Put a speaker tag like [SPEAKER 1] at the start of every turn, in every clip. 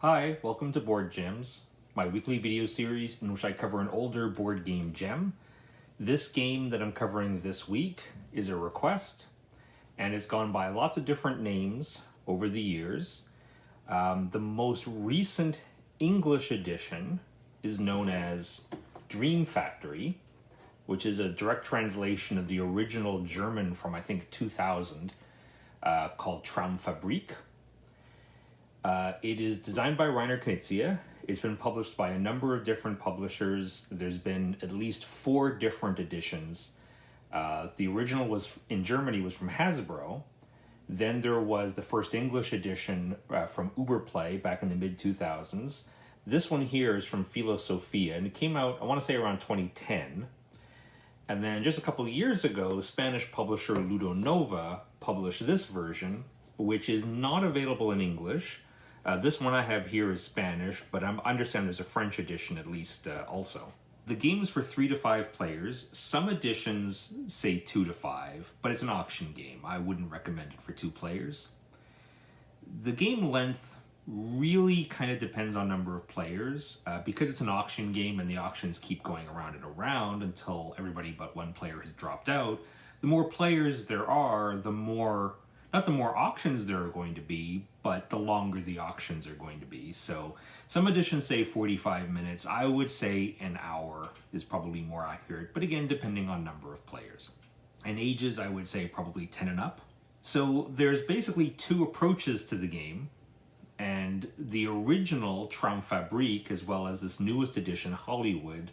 [SPEAKER 1] Hi, welcome to Board Gems, my weekly video series in which I cover an older board game gem. This game that I'm covering this week is a request, and it's gone by lots of different names over the years. The most recent English edition is known as Dream Factory, which is a direct translation of the original German from I think 2000, called Traumfabrik. It is designed by Rainer Knizia. It's been published by a number of different publishers. There's been at least 4 different editions. The original was in Germany was from Hasbro. Then there was the first English edition from Uberplay back in the mid-2000s. This one here is from Philosophia, and it came out, I want to say, around 2010. And then just a couple of years ago, Spanish publisher Ludonova published this version, which is not available in English. This one I have here is Spanish, but I understand there's a French edition at least also. The game is for 3 to 5 players. Some editions say 2 to 5, but it's an auction game. I wouldn't recommend it for 2 players. The game length really kind of depends on number of players. Because it's an auction game and the auctions keep going around and around until everybody but one player has dropped out, the more players there are, the more... not the more auctions there are going to be, but the longer the auctions are going to be. So some editions say 45 minutes. I would say an hour is probably more accurate, but again, depending on number of players. And ages, I would say probably 10 and up. So there's basically 2 approaches to the game, and the original Traumfabrik, as well as this newest edition, Hollywood,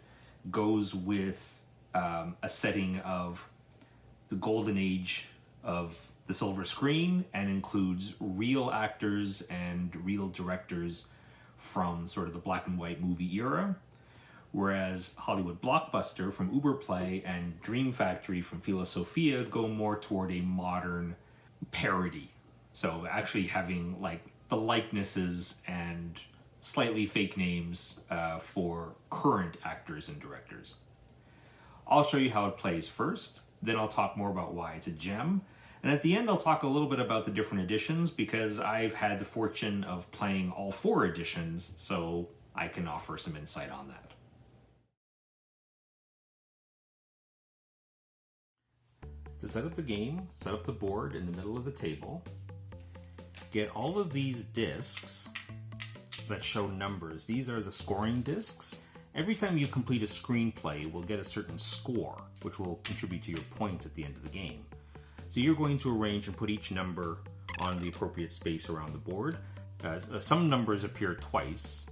[SPEAKER 1] goes with a setting of the golden age of the silver screen and includes real actors and real directors from sort of the black and white movie era, whereas Hollywood Blockbuster from Uberplay and Dream Factory from Philosophia go more toward a modern parody. So actually having like the likenesses and slightly fake names for current actors and directors. I'll show you how it plays first, then I'll talk more about why it's a gem. And at the end, I'll talk a little bit about the different editions because I've had the fortune of playing all 4 editions, so I can offer some insight on that. To set up the game, set up the board in the middle of the table. Get all of these discs that show numbers. These are the scoring discs. Every time you complete a screenplay, we'll get a certain score, which will contribute to your points at the end of the game. So you're going to arrange and put each number on the appropriate space around the board. Some numbers appear twice.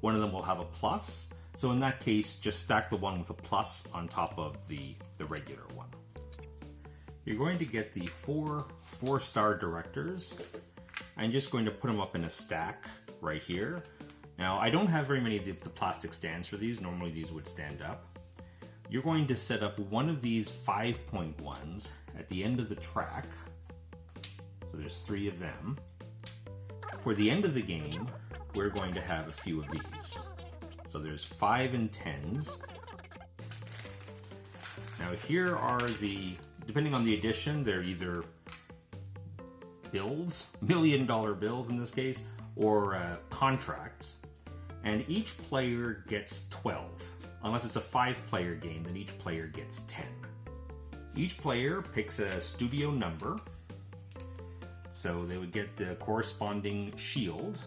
[SPEAKER 1] One of them will have a plus. So in that case, just stack the one with a plus on top of the regular one. You're going to get the 4 4-star directors. I'm just going to put them up in a stack right here. Now, I don't have very many of the plastic stands for these. Normally these would stand up. You're going to set up one of these 5-point ones at the end of the track. So there's 3 of them. For the end of the game, we're going to have a few of these. So there's 5 and 10s. Now here are the, depending on the edition, they're either bills, $1 million bills in this case, or contracts. And each player gets 12. Unless it's a 5-player game, then each player gets 10. Each player picks a studio number. So they would get the corresponding shield,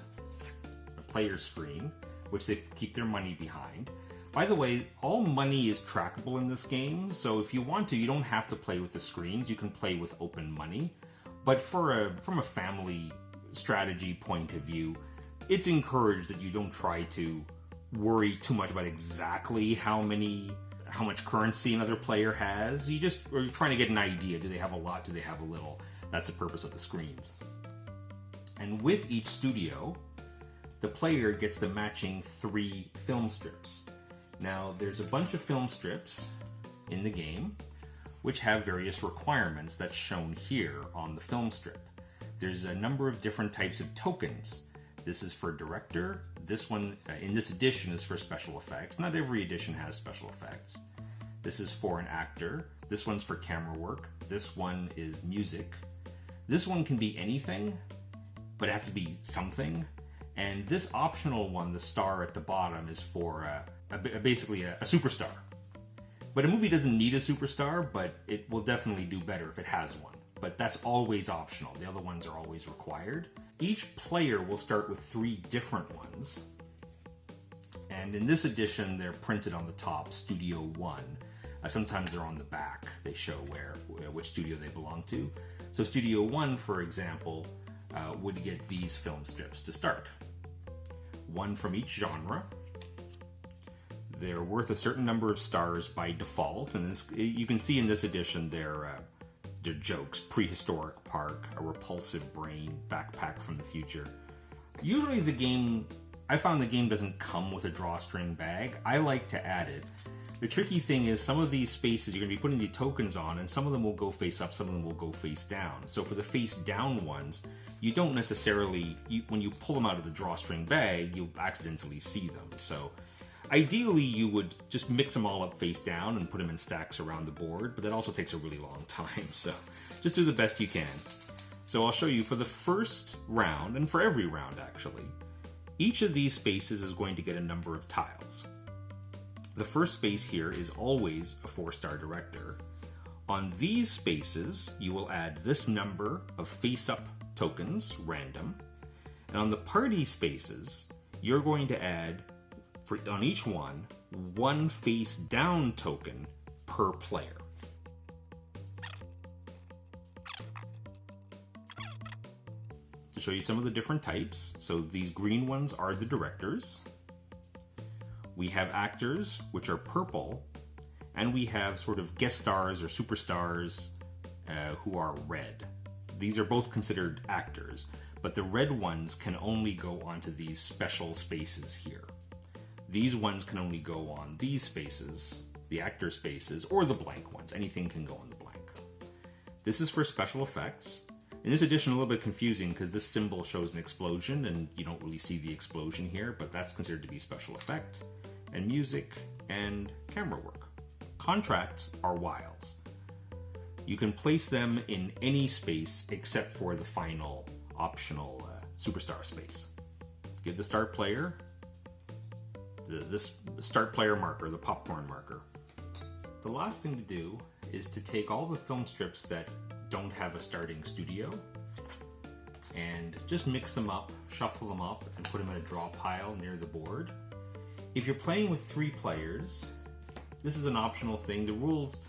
[SPEAKER 1] a player screen, which they keep their money behind. By the way, all money is trackable in this game, so if you want to, you don't have to play with the screens. You can play with open money. But from a family strategy point of view, it's encouraged that you don't try to worry too much about exactly how much currency another player has. You're trying to get an idea. Do they have a lot? Do they have a little? That's the purpose of the screens. And with each studio, the player gets the matching 3 film strips. Now, there's a bunch of film strips in the game which have various requirements that's shown here on the film strip. There's a number of different types of tokens. This is for director. This one, in this edition, is for special effects. Not every edition has special effects. This is for an actor. This one's for camera work. This one is music. This one can be anything, but it has to be something. And this optional one, the star at the bottom, is for basically a superstar. But a movie doesn't need a superstar, but it will definitely do better if it has one. But that's always optional. The other ones are always required. Each player will start with 3 different ones. And in this edition, they're printed on the top, Studio 1. Sometimes they're on the back. They show which studio they belong to. So Studio 1, for example, would get these film strips to start. 1 from each genre. They're worth a certain number of stars by default, and you can see in this edition they're jokes: prehistoric park, a repulsive brain, backpack from the future. Usually I found the game doesn't come with a drawstring bag. I like to add it. The tricky thing is some of these spaces you're going to be putting the tokens on, and some of them will go face up, some of them will go face down. So for the face down ones, you don't necessarily, when you pull them out of the drawstring bag, you'll accidentally see them. So ideally you would just mix them all up face down and put them in stacks around the board, but that also takes a really long time. So just do the best you can. So I'll show you for the first round, and for every round actually, each of these spaces is going to get a number of tiles. The first space here is always a 4-star director. On these spaces, you will add this number of face-up tokens, random. And on the party spaces, you're going to add, on each one face-down token per player. To show you some of the different types, so these green ones are the directors. We have actors, which are purple, and we have sort of guest stars or superstars who are red. These are both considered actors, but the red ones can only go onto these special spaces here. These ones can only go on these spaces, the actor spaces, or the blank ones. Anything can go on the blank. This is for special effects. In this edition, a little bit confusing because this symbol shows an explosion and you don't really see the explosion here, but that's considered to be special effect. And music and camera work. Contracts are wilds. You can place them in any space except for the final optional superstar space. Give the start player this start player marker, the popcorn marker. The last thing to do is to take all the film strips that don't have a starting studio and just mix them up, shuffle them up, and put them in a draw pile near the board. If you're playing with 3 players, this is an optional thing. The rules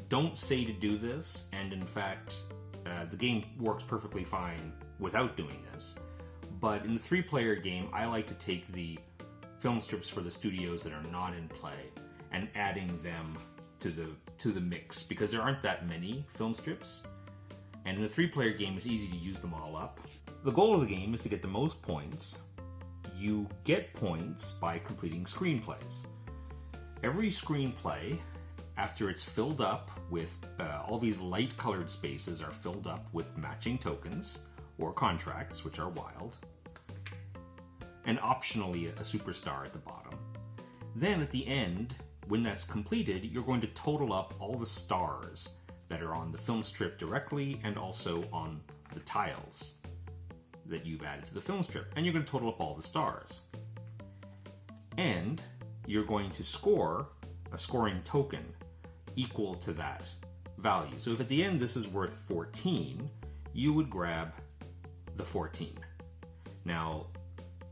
[SPEAKER 1] don't say to do this, and in fact, the game works perfectly fine without doing this. But in the 3-player game, I like to take the film strips for the studios that are not in play and adding them to the mix, because there aren't that many film strips. And in a 3-player game, it's easy to use them all up. The goal of the game is to get the most points. You get points by completing screenplays. Every screenplay, after it's filled up with all these light colored spaces are filled up with matching tokens or contracts, which are wild, and optionally a superstar at the bottom. Then at the end, when that's completed, you're going to total up all the stars that are on the film strip directly and also on the tiles that you've added to the film strip, and you're going to total up all the stars. And you're going to score a scoring token equal to that value. So if at the end this is worth 14, you would grab the 14. Now,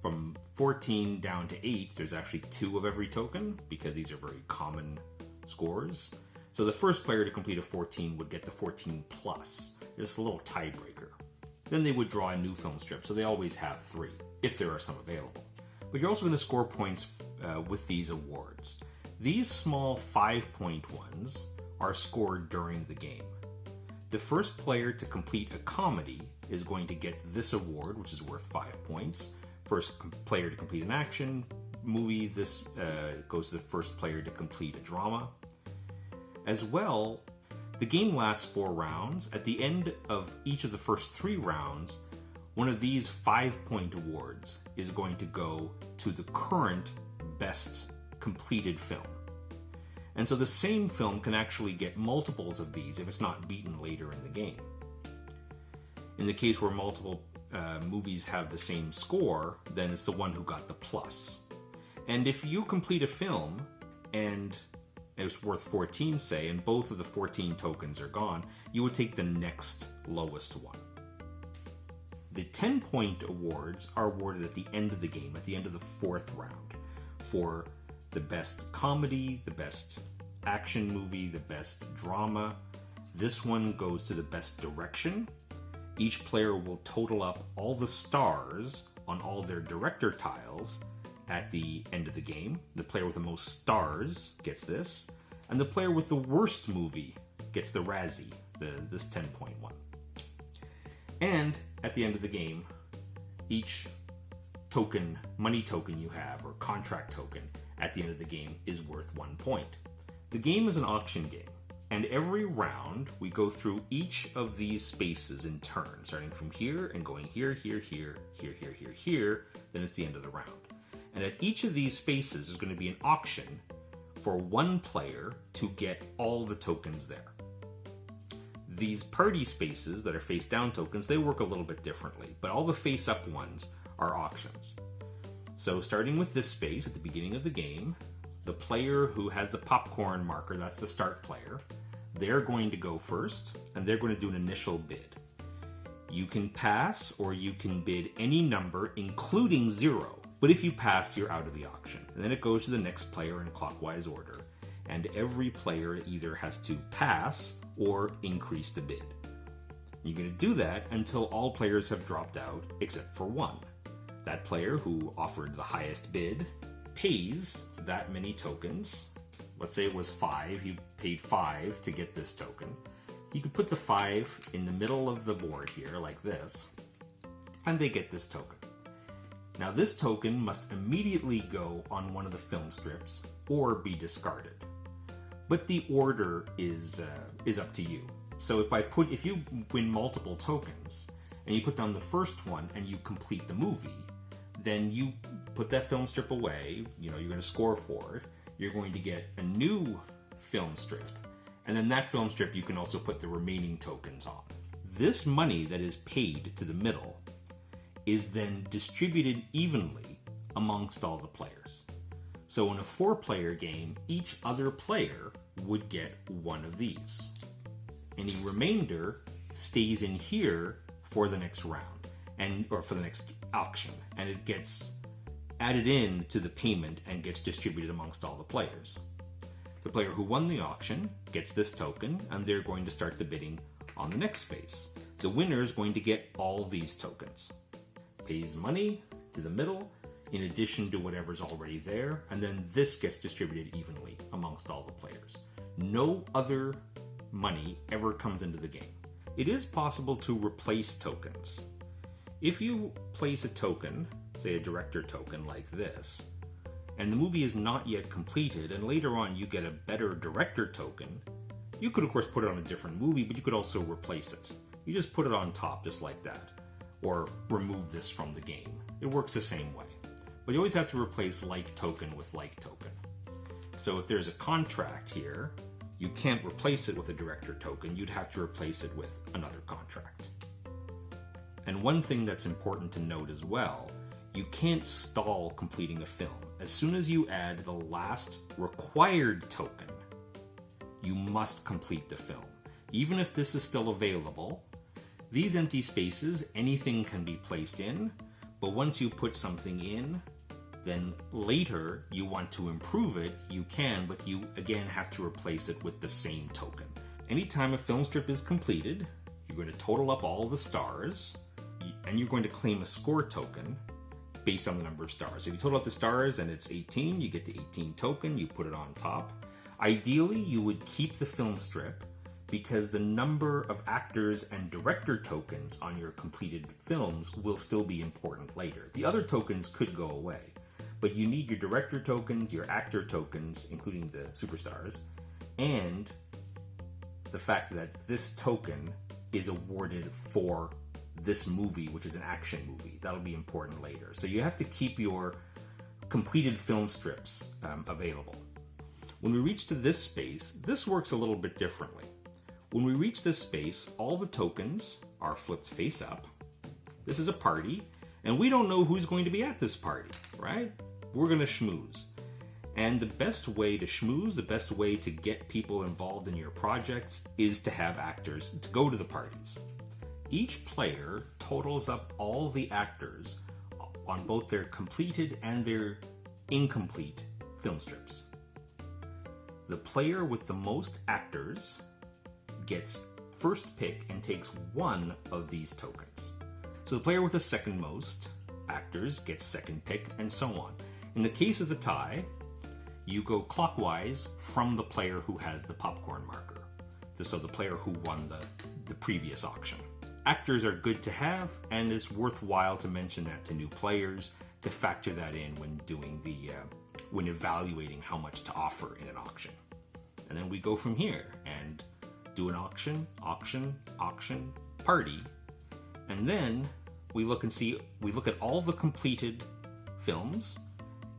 [SPEAKER 1] from 14 down to 8, there's actually 2 of every token, because these are very common scores. So the first player to complete a 14 would get the 14 plus. It's a little tiebreaker. Then they would draw a new film strip, so they always have 3, if there are some available. But you're also going to score points with these awards. These small 5-point ones are scored during the game. The first player to complete a comedy is going to get this award, which is worth 5 points. First player to complete an action movie, this goes to the first player to complete a drama. As well, the game lasts 4 rounds. At the end of each of the first 3 rounds, one of these 5-point awards is going to go to the current best completed film. And so the same film can actually get multiples of these if it's not beaten later in the game. In the case where multiple movies have the same score, then it's the one who got the plus. And if you complete a film and it's worth 14, say, and both of the 14 tokens are gone, you would take the next lowest one. The 10-point awards are awarded at the end of the game, at the end of the fourth round, for the best comedy, the best action movie, the best drama. This one goes to the best direction. Each player will total up all the stars on all their director tiles at the end of the game. The player with the most stars gets this, and the player with the worst movie gets the Razzie, this 10-point one. And at the end of the game, each token, money token you have, or contract token, at the end of the game is worth 1 point. The game is an auction game, and every round we go through each of these spaces in turn, starting from here and going here, here, here, here, here, here, here, then it's the end of the round. And at each of these spaces is going to be an auction for one player to get all the tokens there. These party spaces that are face down tokens, they work a little bit differently, but all the face up ones are auctions. So starting with this space at the beginning of the game, the player who has the popcorn marker, that's the start player, they're going to go first, and they're going to do an initial bid. You can pass, or you can bid any number, including 0. But if you pass, you're out of the auction. And then it goes to the next player in clockwise order. And every player either has to pass or increase the bid. You're going to do that until all players have dropped out, except for one. That player who offered the highest bid pays that many tokens. Let's say it was 5. He paid 5 to get this token. You could put the 5 in the middle of the board here, like this, and they get this token. Now this token must immediately go on one of the film strips or be discarded. But the order is up to you. So if you win multiple tokens and you put down the first one and you complete the movie, then you put that film strip away. You're going to score for it. You're going to get a new film strip, and then that film strip you can also put the remaining tokens on. This money that is paid to the middle is then distributed evenly amongst all the players. So in a 4-player game, each other player would get one of these. Any remainder stays in here for the next round, or for the next auction, and it gets added in to the payment and gets distributed amongst all the players. The player who won the auction gets this token, and they're going to start the bidding on the next space. The winner is going to get all these tokens. Pays money to the middle, in addition to whatever's already there, and then this gets distributed evenly amongst all the players. No other money ever comes into the game. It is possible to replace tokens. If you place a token, say a director token like this, and the movie is not yet completed, and later on you get a better director token, you could of course put it on a different movie, but you could also replace it. You just put it on top just like that, or remove this from the game. It works the same way. But you always have to replace like token with like token. So if there's a contract here, you can't replace it with a director token, you'd have to replace it with another contract. And one thing that's important to note as well, you can't stall completing a film. As soon as you add the last required token, you must complete the film. Even if this is still available, these empty spaces, anything can be placed in, but once you put something in, then later you want to improve it, you can, but you again have to replace it with the same token. Anytime a film strip is completed, you're going to total up all the stars, and you're going to claim a score token based on the number of stars. If you total up the stars and it's 18, you get the 18 token, you put it on top. Ideally, you would keep the film strip because the number of actors and director tokens on your completed films will still be important later. The other tokens could go away, but you need your director tokens, your actor tokens, including the superstars, and the fact that this token is awarded for this movie, which is an action movie. That'll be important later. So you have to keep your completed film strips available. When we reach to this space, this works a little bit differently. When we reach this space, all the tokens are flipped face up, This is a party, and we don't know who's going to be at this party, right? We're going to schmooze. And the best way to schmooze, the best way to get people involved in your projects is to have actors to go to the parties. Each player totals up all the actors on both their completed and their incomplete film strips. The player with the most actors gets first pick and takes one of these tokens. So the player with the second most actors gets second pick, and so on. In the case of the tie, you go clockwise from the player who has the popcorn marker. So the player who won the previous auction. Actors are good to have, and it's worthwhile to mention that to new players to factor that in when doing when evaluating how much to offer in an auction. And then we go from here and do an auction, party, and then we look at all the completed films,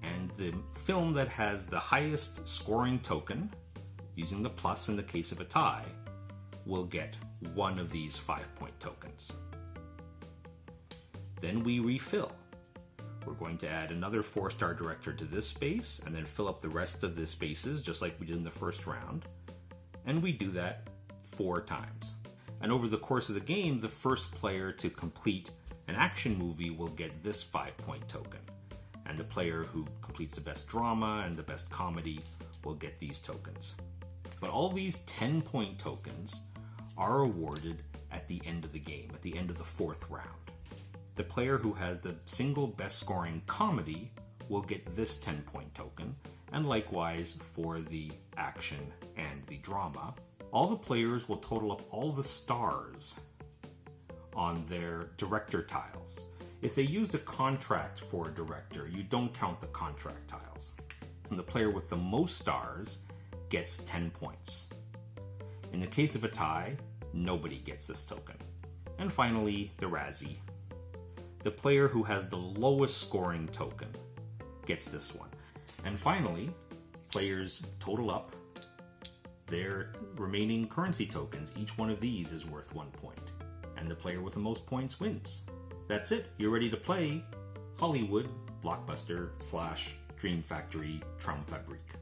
[SPEAKER 1] and the film that has the highest scoring token, using the plus in the case of a tie, will get one of these 5-point tokens. Then we refill. We're going to add another 4-star director to this space, and then fill up the rest of the spaces just like we did in the first round. And we do that 4 times. And over the course of the game, the first player to complete an action movie will get this 5-point token. And the player who completes the best drama and the best comedy will get these tokens. But all these 10-point tokens are awarded at the end of the game, at the end of the 4th round. The player who has the single best scoring comedy will get this 10-point token, and likewise for the action and the drama. All the players will total up all the stars on their director tiles. If they used a contract for a director, you don't count the contract tiles. And the player with the most stars gets 10 points. In the case of a tie, nobody gets this token. And finally, the Razzie. The player who has the lowest scoring token gets this one. And finally, players total up their remaining currency tokens. Each one of these is worth 1 point. And the player with the most points wins. That's it. You're ready to play Hollywood, Blockbuster / Dream Factory, Traumfabrik.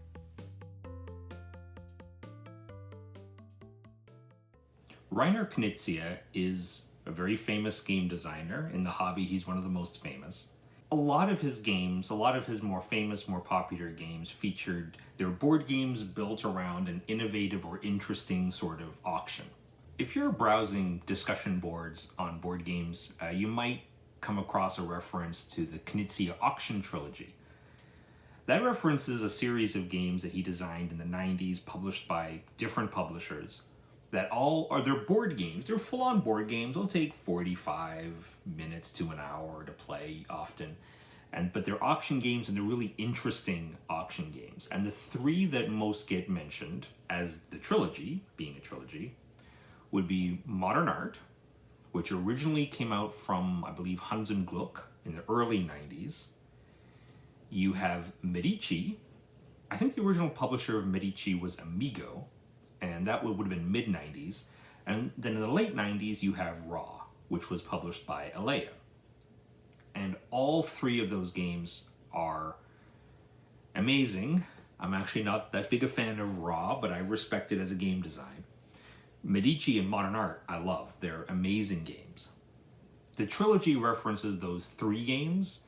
[SPEAKER 1] Rainer Knizia is a very famous game designer. In the hobby, he's one of the most famous. A lot of his games, a lot of his more famous, more popular games featured their board games built around an innovative or interesting sort of auction. If you're browsing discussion boards on board games, you might come across a reference to the Knizia Auction Trilogy. That references a series of games that he designed in the 90s, published by different publishers, that all are their board games. They're full-on board games. They'll take 45 minutes to an hour to play often. But they're auction games, and they're really interesting auction games. And the 3 that most get mentioned as the trilogy, being a trilogy, would be Modern Art, which originally came out from, I believe, Hans im Gluck in the early 90s. You have Medici. I think the original publisher of Medici was Amigo, and that would have been mid-90s. And then in the late 90s, you have Raw, which was published by Alea. And all 3 of those games are amazing. I'm actually not that big a fan of Raw, but I respect it as a game design. Medici and Modern Art, I love. They're amazing games. The trilogy references those 3 games,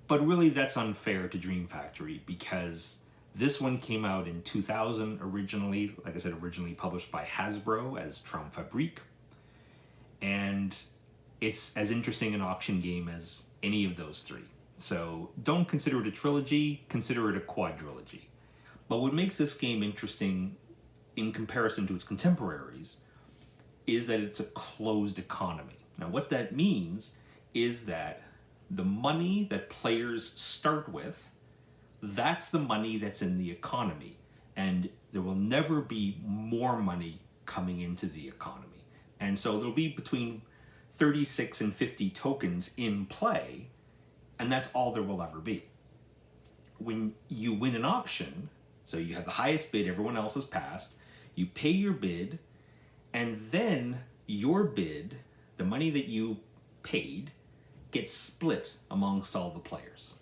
[SPEAKER 1] but really that's unfair to Dream Factory because this one came out in 2000 originally, like I said, originally published by Hasbro as Traumfabrik. And it's as interesting an auction game as any of those 3. So don't consider it a trilogy, consider it a quadrilogy. But what makes this game interesting in comparison to its contemporaries is that it's a closed economy. Now what that means is that the money that players start with, that's the money that's in the economy, and there will never be more money coming into the economy. And so there'll be between 36 and 50 tokens in play, and that's all there will ever be. When you win an auction, so you have the highest bid, everyone else has passed, you pay your bid, and then your bid, the money that you paid, gets split amongst all the players.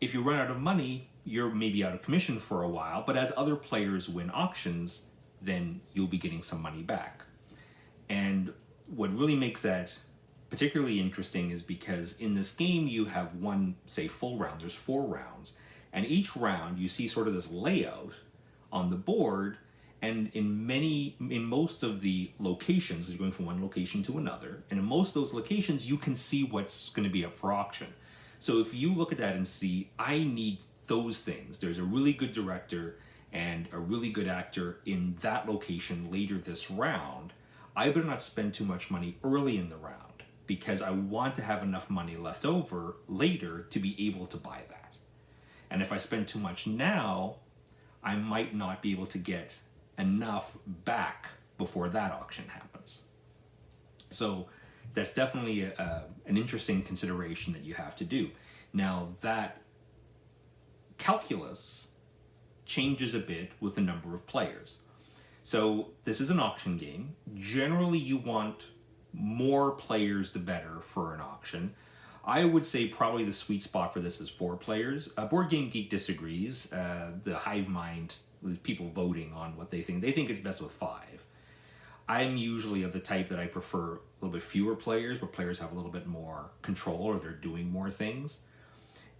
[SPEAKER 1] If you run out of money, you're maybe out of commission for a while, but as other players win auctions, then you'll be getting some money back. And what really makes that particularly interesting is because in this game you have one, say, full round. There's 4 rounds. And each round you see sort of this layout on the board, and in most of the locations, you're going from one location to another, and in most of those locations you can see what's going to be up for auction. So if you look at that and see, I need those things, there's a really good director and a really good actor in that location later this round, I better not spend too much money early in the round because I want to have enough money left over later to be able to buy that. And if I spend too much now, I might not be able to get enough back before that auction happens. So that's definitely an interesting consideration that you have to do. Now, that calculus changes a bit with the number of players. So this is an auction game. Generally, you want more players the better for an auction. I would say probably the sweet spot for this is 4 players. Board Game Geek disagrees. The hive mind, people voting on what they think. They think it's best with 5. I'm usually of the type that I prefer a little bit fewer players, where players have a little bit more control or they're doing more things.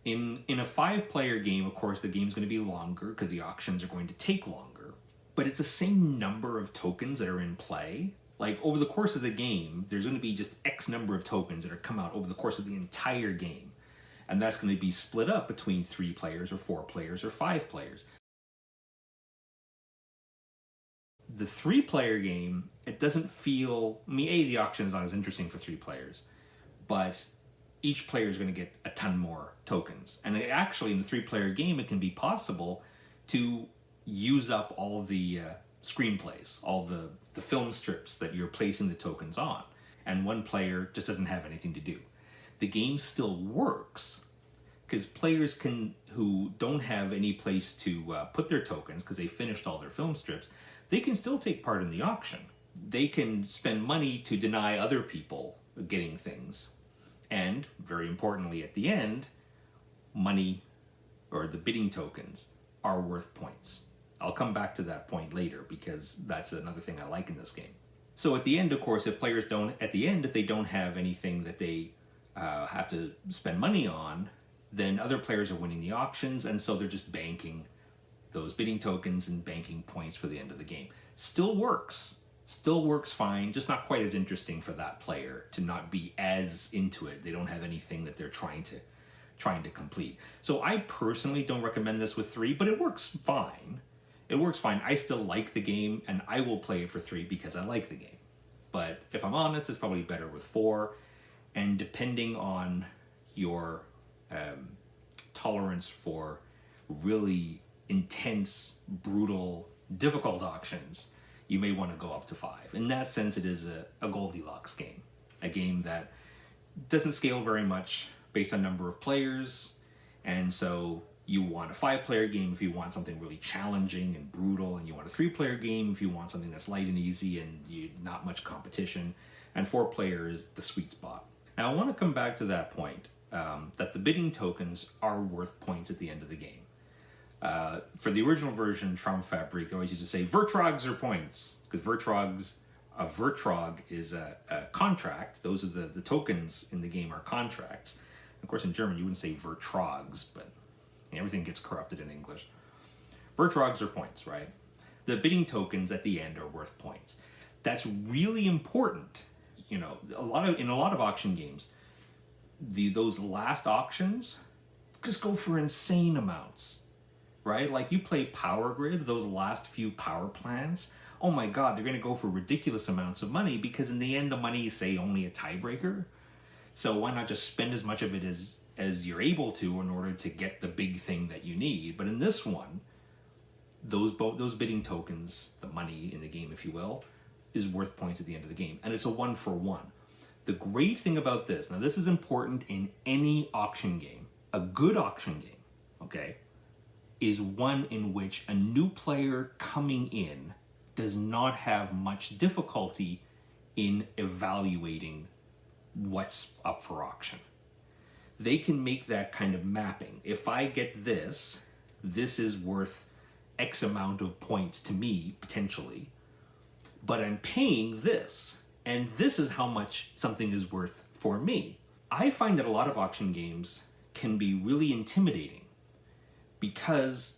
[SPEAKER 1] In a 5-player game, of course, the game's going to be longer because the auctions are going to take longer. But it's the same number of tokens that are in play. Like, over the course of the game, there's going to be just X number of tokens that are come out over the course of the entire game. And that's going to be split up between 3 players or 4 players or 5 players. The 3-player game, it doesn't feel... I mean, the auction is not as interesting for 3 players, but each player is going to get a ton more tokens. And actually, in the 3-player game, it can be possible to use up all the screenplays, all the film strips that you're placing the tokens on, and one player just doesn't have anything to do. The game still works because players who don't have any place to put their tokens because they finished all their film strips, they can still take part in the auction. They can spend money to deny other people getting things. And, very importantly at the end, money, or the bidding tokens, are worth points. I'll come back to that point later because that's another thing I like in this game. So at the end, of course, if players if they don't have anything that they have to spend money on, then other players are winning the auctions, and so they're just banking those bidding tokens and banking points for the end of the game. Still works fine, just not quite as interesting for that player to not be as into it. They don't have anything that they're trying to complete. So I personally don't recommend this with 3, but it works fine. It works fine. I still like the game, and I will play it for 3 because I like the game. But if I'm honest, it's probably better with 4. And depending on your tolerance for really intense, brutal, difficult auctions, you may want to go up to 5. In that sense, it is a Goldilocks game. A game that doesn't scale very much based on number of players, and so you want a 5-player game if you want something really challenging and brutal, and you want a 3-player game if you want something that's light and easy and not much competition, and 4-player is the sweet spot. Now I want to come back to that point, that the bidding tokens are worth points at the end of the game. For the original version, Traumfabrik, they always used to say Vertrogs are points, because a Vertrog is a contract. Those are the tokens in the game are contracts. Of course, in German you wouldn't say Vertrogs, but everything gets corrupted in English. Vertrogs are points, right? The bidding tokens at the end are worth points. That's really important. You know, in a lot of auction games, those last auctions just go for insane amounts, right? Like you play Power Grid, those last few power plants, oh my god, they're going to go for ridiculous amounts of money because in the end the money is, say, only a tiebreaker. So why not just spend as much of it as you're able to in order to get the big thing that you need? But in this one, those bidding tokens, the money in the game, if you will, is worth points at the end of the game. And it's a 1-for-1. The great thing about this, now this is important in any auction game, a good auction game, okay, is one in which a new player coming in does not have much difficulty in evaluating what's up for auction. they can make that kind of mapping. If I get this, this is worth X amount of points to me, potentially, but I'm paying this, and this is how much something is worth for me. I find that a lot of auction games can be really intimidating because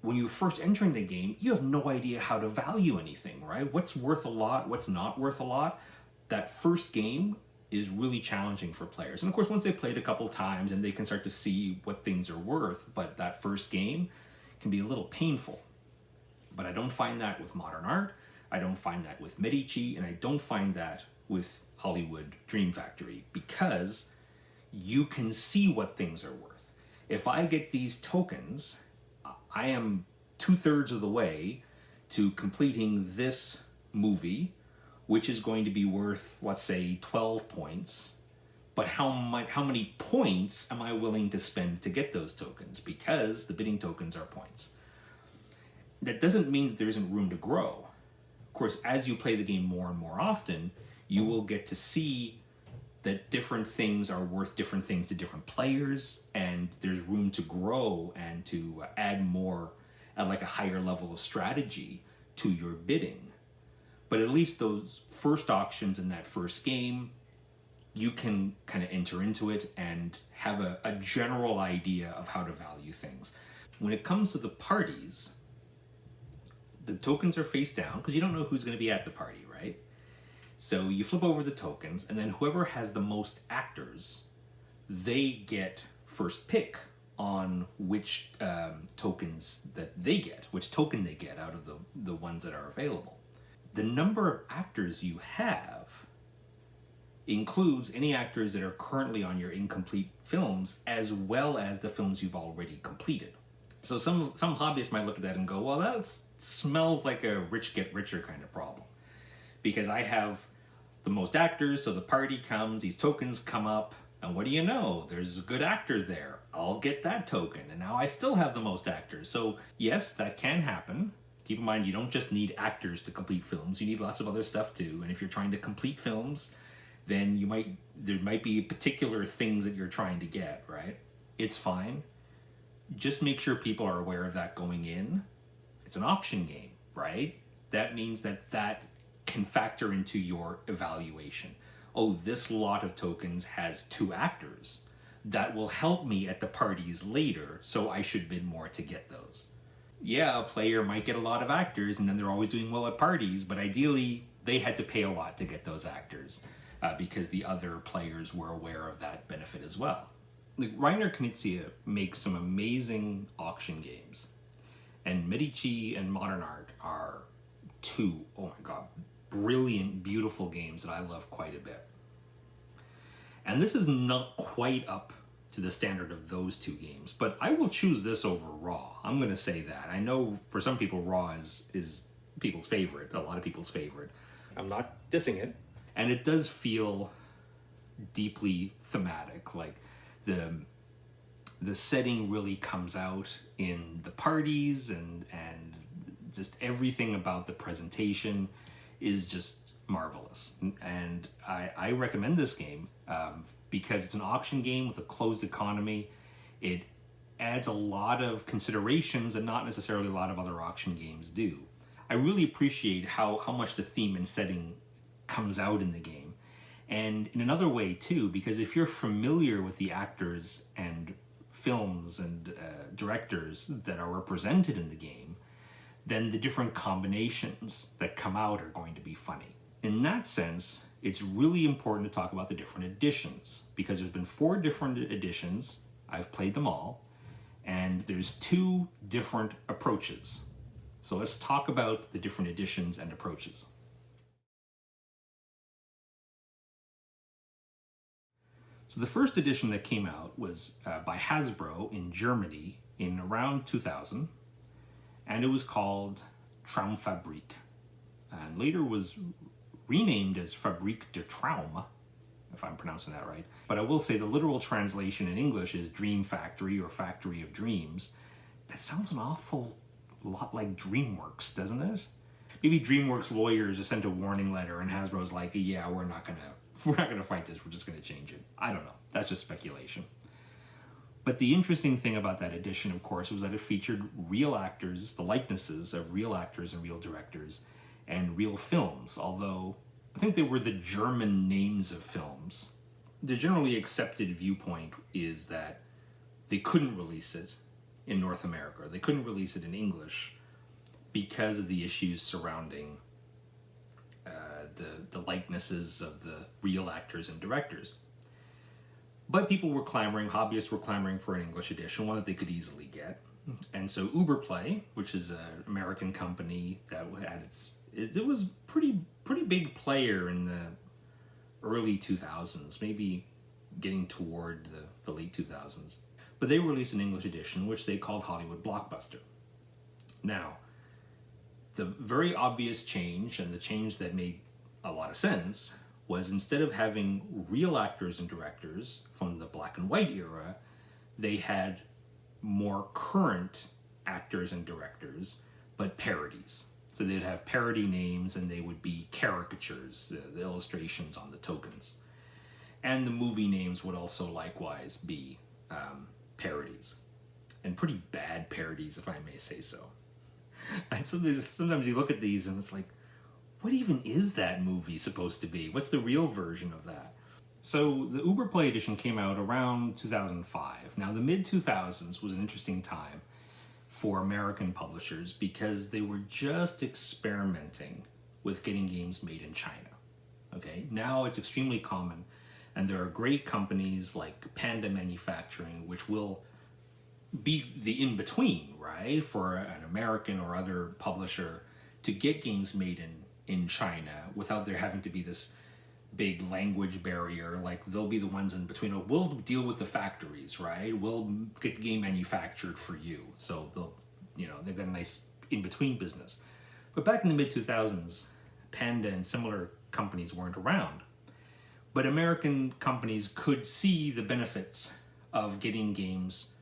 [SPEAKER 1] when you're first entering the game, you have no idea how to value anything, right? What's worth a lot, what's not worth a lot. That first game is really challenging for players. And of course, once they play it a couple times and they can start to see what things are worth, but that first game can be a little painful. But I don't find that with modern art, I don't find that with Medici, and I don't find that with Hollywood Dream Factory, because you can see what things are worth. If I get these tokens, I am 2/3 of the way to completing this movie, which is going to be worth, let's say, 12 points. But how many points am I willing to spend to get those tokens? Because the bidding tokens are points. That doesn't mean that there isn't room to grow. Of course, as you play the game more and more often, you will get to see that different things are worth different things to different players, and there's room to grow and to add more at like a higher level of strategy to your bidding. But at least those first auctions in that first game, you can kind of enter into it and have a general idea of how to value things. When it comes to the parties, the tokens are face down because you don't know who's going to be at the party, right? So you flip over the tokens, and then whoever has the most actors, they get first pick on which tokens that they get, which token they get out of the ones that are available. The number of actors you have includes any actors that are currently on your incomplete films, as well as the films you've already completed. So some hobbyists might look at that and go, well, that smells like a rich get richer kind of problem. Because I have the most actors, so the party comes, these tokens come up, and what do you know? There's a good actor there. I'll get that token, and now I still have the most actors. So yes, that can happen. Keep in mind, you don't just need actors to complete films. You need lots of other stuff too. And if you're trying to complete films, then there might be particular things that you're trying to get, right? It's fine. Just make sure people are aware of that going in. It's an auction game, right? That means that can factor into your evaluation. Oh, this lot of tokens has 2 actors. That will help me at the parties later, so I should bid more to get those. Yeah, a player might get a lot of actors and then they're always doing well at parties, but ideally they had to pay a lot to get those actors because the other players were aware of that benefit as well. Reiner Knizia makes some amazing auction games, and Medici and Modern Art are 2, oh my god, brilliant, beautiful games that I love quite a bit. And this is not quite up to the standard of those 2 games, but I will choose this over Raw. I'm going to say that. I know for some people Raw is people's favorite, a lot of people's favorite. I'm not dissing it. And it does feel deeply thematic, like the setting really comes out in the parties, and just everything about the presentation is just marvelous. And I recommend this game because it's an auction game with a closed economy. It adds a lot of considerations that not necessarily a lot of other auction games do. I really appreciate how much the theme and setting comes out in the game. And in another way too, because if you're familiar with the actors and films and directors that are represented in the game, then the different combinations that come out are going to be funny. In that sense, it's really important to talk about the different editions, because there's been 4 different editions. I've played them all, and there's 2 different approaches. So let's talk about the different editions and approaches. So the first edition that came out was by Hasbro in Germany in around 2000, and it was called Traumfabrik, and later was renamed as Fabrik der Traum, if I'm pronouncing that right. But I will say the literal translation in English is Dream Factory or Factory of Dreams. That sounds an awful lot like DreamWorks, doesn't it? Maybe DreamWorks lawyers just sent a warning letter and Hasbro's like, yeah, we're not gonna fight this, we're just gonna change it. I don't know, that's just speculation. But the interesting thing about that edition, of course, was that it featured real actors, the likenesses of real actors and real directors, and real films, although I think they were the German names of films. The generally accepted viewpoint is that they couldn't release it in North America. They couldn't release it in English because of the issues surrounding the likenesses of the real actors and directors. But people were clamoring, hobbyists were clamoring for an English edition, one that they could easily get. And so Uberplay, which is an American company that had it was pretty big player in the early 2000s, maybe getting toward the late 2000s. But they released an English edition, which they called Hollywood Blockbuster. Now, the very obvious change, and the change that made a lot of sense, was instead of having real actors and directors from the black and white era, they had more current actors and directors, but parodies. So they'd have parody names and they would be caricatures, the illustrations on the tokens. And the movie names would also likewise be parodies. And pretty bad parodies, if I may say so. And sometimes you look at these and it's like, what even is that movie supposed to be? What's the real version of that? So the Uberplay edition came out around 2005. Now the mid-2000s was an interesting time for American publishers because they were just experimenting with getting games made in China. Okay, now it's extremely common, and there are great companies like Panda Manufacturing, which will be the in-between, right, for an American or other publisher to get games made in China without there having to be this big language barrier. Like, they'll be the ones in between. Oh, we'll deal with the factories, right? We'll get the game manufactured for you. So they've got a nice in-between business. But back in the mid-2000s, Panda and similar companies weren't around. But American companies could see the benefits of getting games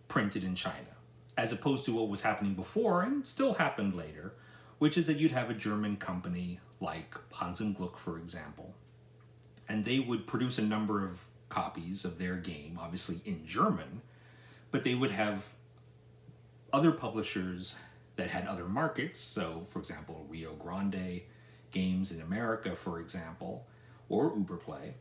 [SPEAKER 1] printed in China, as opposed to what was happening before and still happened later, which is that you'd have a German company like Hans im Glück, for example, and they would produce a number of copies of their game, obviously in German, but they would have other publishers that had other markets. So, for example, Rio Grande Games in America, for example, or Uberplay,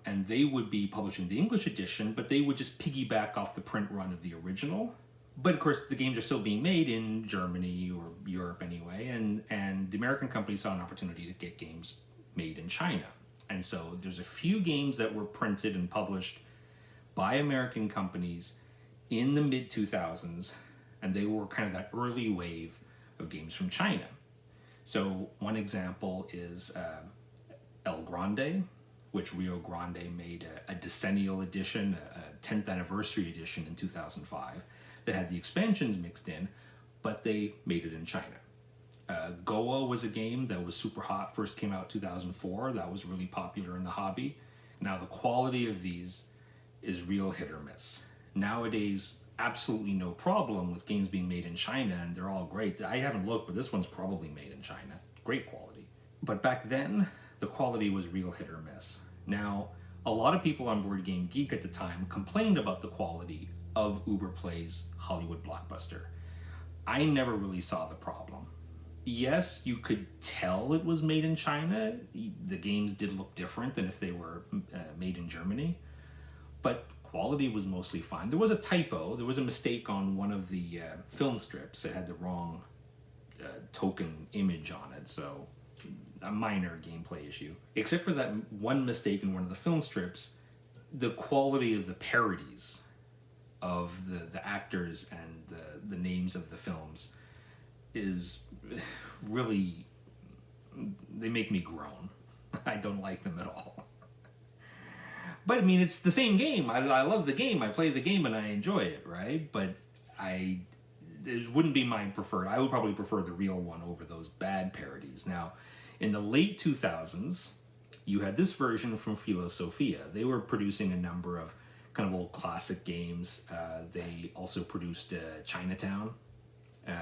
[SPEAKER 1] and they would be publishing the English edition, but they would just piggyback off the print run of the original. But of course, the games are still being made in Germany or Europe anyway, and the American company saw an opportunity to get games made in China. And so there's a few games that were printed and published by American companies in the mid-2000s, and they were kind of that early wave of games from China. So one example is El Grande, which Rio Grande made a decennial edition, a 10th anniversary edition in 2005, that had the expansions mixed in, but they made it in China. Goa was a game that was super hot, first came out 2004, that was really popular in the hobby. Now the quality of these is real hit or miss. Nowadays, absolutely no problem with games being made in China, and they're all great. I haven't looked, but this one's probably made in China. Great quality. But back then, the quality was real hit or miss. Now, a lot of people on Board Game Geek at the time complained about the quality of Uberplay's Hollywood Blockbuster. I never really saw the problem. Yes, you could tell it was made in China. The games did look different than if they were made in Germany, but quality was mostly fine. There was a typo. There was a mistake on one of the film strips. It had the wrong token image on it, so a minor gameplay issue. Except for that one mistake in one of the film strips, the quality of the parodies of the actors and the names of the films is really, they make me groan. I don't like them at all. But I mean, it's the same game. I love the game. I play the game and I enjoy it, right? But it wouldn't be my preferred. I would probably prefer the real one over those bad parodies. Now, in the late 2000s, you had this version from Philosophia. They were producing a number of kind of old classic games. They also produced Chinatown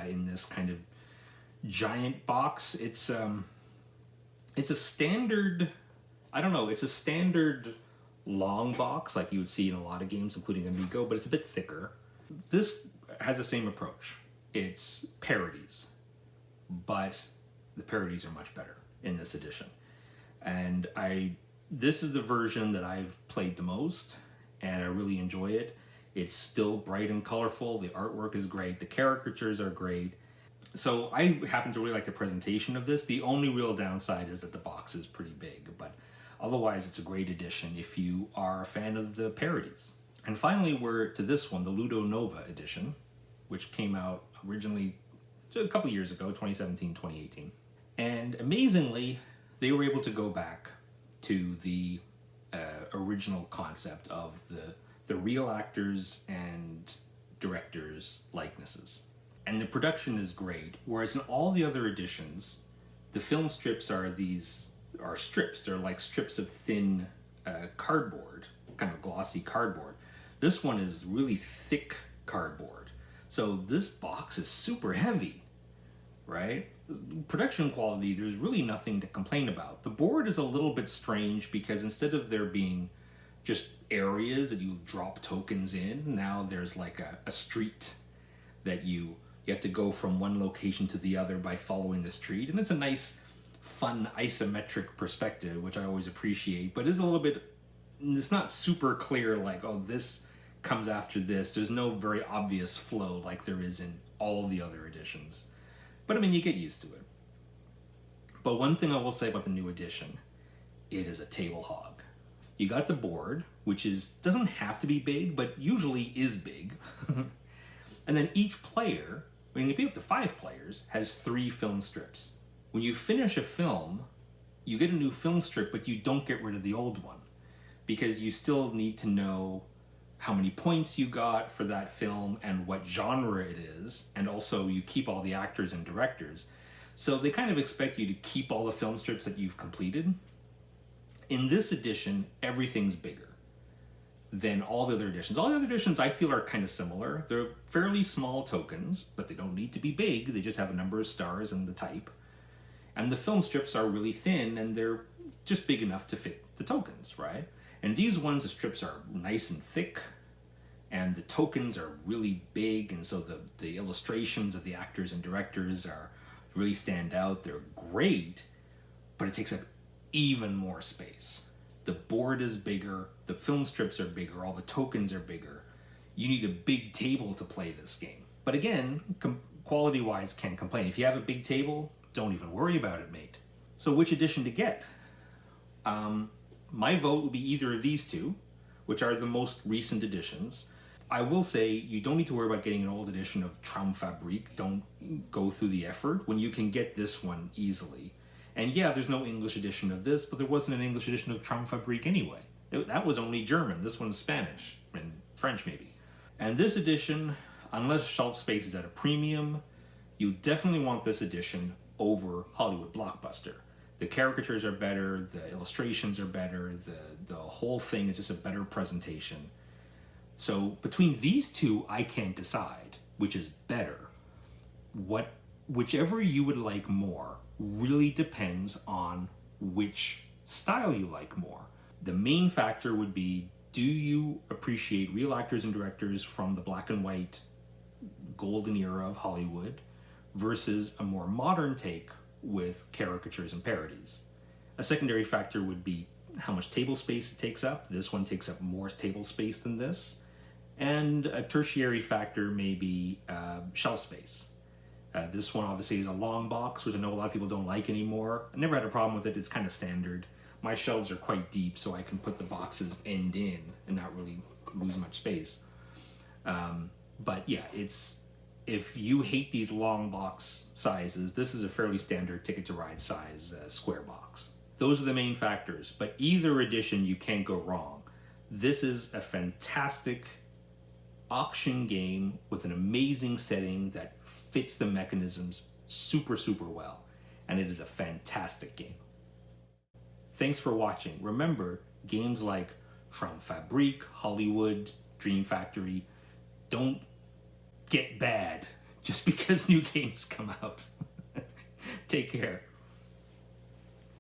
[SPEAKER 1] in this kind of giant box. It's a standard, I don't know, it's a standard long box like you would see in a lot of games, including Amigo, but it's a bit thicker. This has the same approach. It's parodies, but the parodies are much better in this edition. And this is the version that I've played the most, and I really enjoy it. It's still bright and colorful. The artwork is great. The caricatures are great. So I happen to really like the presentation of this. The only real downside is that the box is pretty big, but otherwise it's a great addition if you are a fan of the parodies. And finally, we're to this one, the Ludo Nova edition, which came out originally a couple years ago, 2017, 2018. And amazingly, they were able to go back to the original concept of the real actors and directors' likenesses. And the production is great, whereas in all the other editions, the film strips are strips. They're like strips of thin cardboard, kind of glossy cardboard. This one is really thick cardboard. So this box is super heavy, right? Production quality, there's really nothing to complain about. The board is a little bit strange because instead of there being just areas that you drop tokens in, now there's like a street that you have to go from one location to the other by following the street. And it's a nice, fun isometric perspective, which I always appreciate, but it's a little bit, it's not super clear like, oh, this comes after this. There's no very obvious flow like there is in all the other editions. But I mean, you get used to it. But one thing I will say about the new edition, it is a table hog. You got the board, which doesn't have to be big, but usually is big. And then each player, when you can be up to 5 players, has 3 film strips. When you finish a film, you get a new film strip, but you don't get rid of the old one because you still need to know how many points you got for that film and what genre it is, and also you keep all the actors and directors. So they kind of expect you to keep all the film strips that you've completed. In this edition, everything's bigger than all the other editions. All the other editions I feel are kind of similar. They're fairly small tokens, but they don't need to be big. They just have a number of stars and the type. And the film strips are really thin and they're just big enough to fit the tokens, right? And these ones, the strips are nice and thick and the tokens are really big, and so the illustrations of the actors and directors really stand out. They're great, but it takes up even more space. The board is bigger, the film strips are bigger, all the tokens are bigger. You need a big table to play this game. But again, quality-wise, can't complain. If you have a big table, don't even worry about it, mate. So which edition to get? My vote would be either of these two, which are the most recent editions. I will say you don't need to worry about getting an old edition of Traumfabrik. Don't go through the effort when you can get this one easily. And yeah, there's no English edition of this, but there wasn't an English edition of Traumfabrik anyway. That was only German. This one's Spanish and French maybe. And this edition, unless shelf space is at a premium, you definitely want this edition over Hollywood Blockbuster. The caricatures are better, the illustrations are better, the whole thing is just a better presentation. So between these two, I can't decide which is better. Whichever you would like more really depends on which style you like more. The main factor would be, do you appreciate real actors and directors from the black and white golden era of Hollywood versus a more modern take with caricatures and parodies? A secondary factor would be how much table space it takes up. This one takes up more table space than this. And a tertiary factor may be shelf space. This one obviously is a long box, which I know a lot of people don't like anymore. I never had a problem with it. It's kind of standard. My shelves are quite deep, so I can put the boxes end in and not really lose much space. But yeah, if you hate these long box sizes, this is a fairly standard Ticket to Ride size square box. Those are the main factors, but either edition you can't go wrong. This is a fantastic auction game with an amazing setting that fits the mechanisms super, super well, and it is a fantastic game. Thanks for watching. Remember, games like Traumfabrik, Hollywood, Dream Factory don't get bad just because new games come out. Take care.